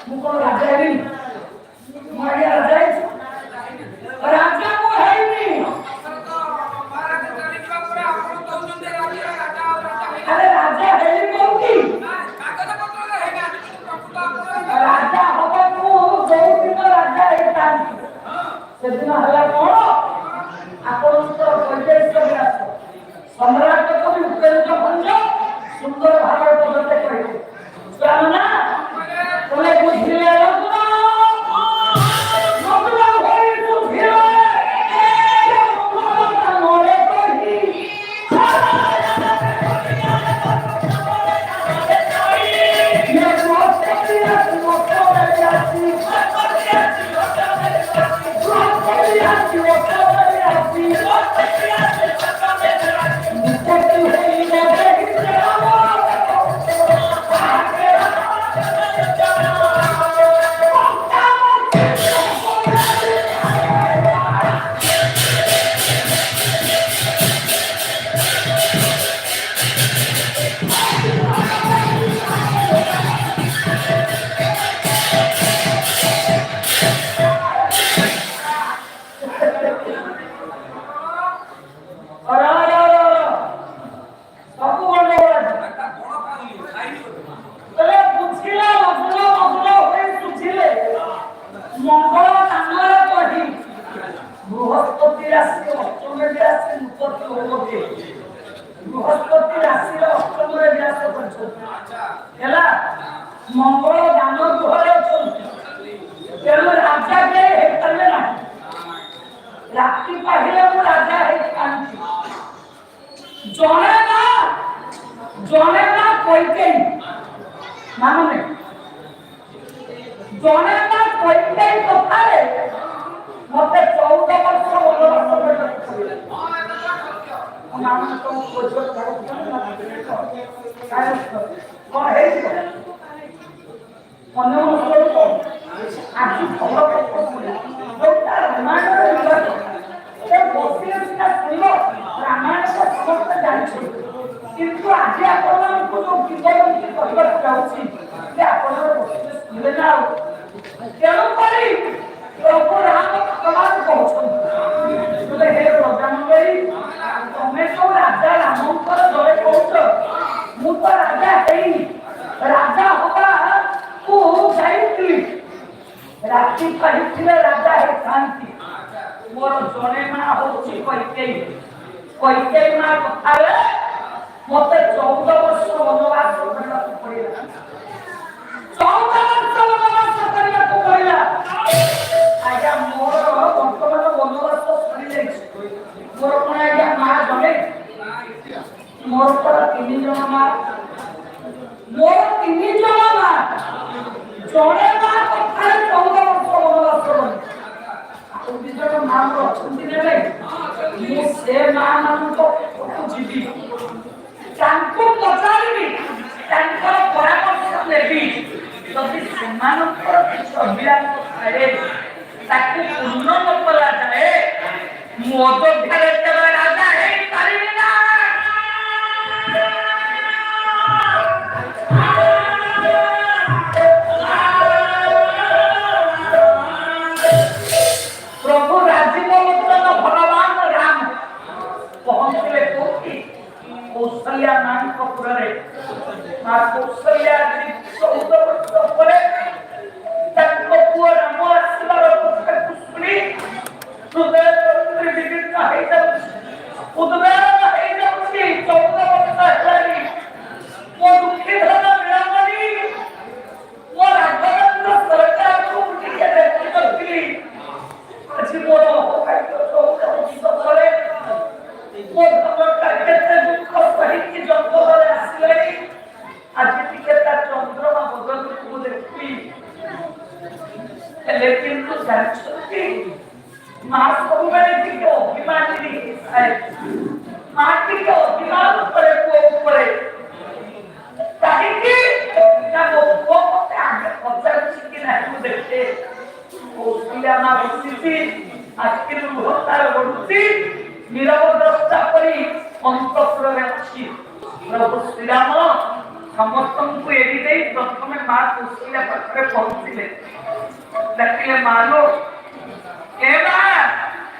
ମୁଁ କଣ ରାଜା ହେବି? ମୁଁ ଆଜ୍ଞା ରାଜା ହେଇଛି? ରାଜା ମୁଁ ହେଇନି। ଆରେ ରାଜା ହେଲି କୋଉଠି? ରାଜା ହବାକୁ ଯୋଉଦିନ ରାଜା ହେଇଥାନ୍ତି ସେଦିନ ହେଲା କଣ? ଆପଣଙ୍କର ବୈଦେଶିକ ବିଳାସ ସମ୍ରାଟ କବି ଉପେନ୍ଦ୍ର ଭଞ୍ଜ ସୁନ୍ଦର ଭାବରେ ପଦଟେ କହିଲେ, ଛୁଆମାନେ ତମେ ବୁଝିଲେ ରତ୍ନ ହୋଇ ବୁଝିଲେ ମନରେ କହି बृहस्पति राशि अष्टम राशि उत्पत्ति होते बृहस्पति राशि अष्टम व्यास करछला मंगल दान गृह तेणु राजा के हेतले ना राति पहले मु राजा है जने ना कोई के माने जने ना कोई के कथारे मते 14 वर्ष वनवास नाम तो बोझ कौन है आज खबर रामायण समस्त जानते किंतु आज आपको जो किंवदंती कहवाक जाऊँगी तेणुक प्रभु राम भगवान कहते हे प्रधानमंत्री तुम्हें तो राजा रामकर जड़े कौच मु तो राजा है राजा हवा को जाइली राति कही राजा है शांति मोर जड़े माँ होची कैकेयी माँ कथा मत 14 वर्ष वनवास करने पड़ा 14 वर्ष वनवास करने पड़ा आज्ञा मोर बर्तमान वनवास सरी जाए मोर कौन आज्ञा माँ जड़े मोर तो 3 जन माँ मोर 3 जन माँ जड़े माँ कथा 14 वर्ष वनवास कर माँ से माँ मान जीवी पचारि परामर्श नेबी जदि से अभिलाष पूर्ण न कला जाए अयोध्या राजा है प्रभु राजीव लोचन भगवान राम पहुंचले कोठी कौशल्या नानपुर माँ कौशल्या 14 वर्ष पर पुओ राम आसबार पुष्पी हृदय विभिन्न उद्वेलन 14 वर्ष है मो दुखी धन मिलामणी मो राघवेंद्र सरकार को देखी करती आज मोर मो केते दुख सहित जंगल आसले आज टिके चंद्रमा बदल को देखी लेकिन तो जानते माँ सब टिके अभिमानी माँ टिके अभिमान करे ऊपर कहीं पचार कि देखते कौशल्या माँ बसी आखि लुहतार बढ़ुची नीरव द्रष्टा परी अंतपुर अच्छी प्रभु श्रीराम ସମସ୍ତଙ୍କୁ ଏଠି ନେଇ ପ୍ରଥମେ ମା କୌଶଲ୍ୟା ପାଖରେ ପହଞ୍ଚିଲେ। ଡାକିଲେ ମାଲୋ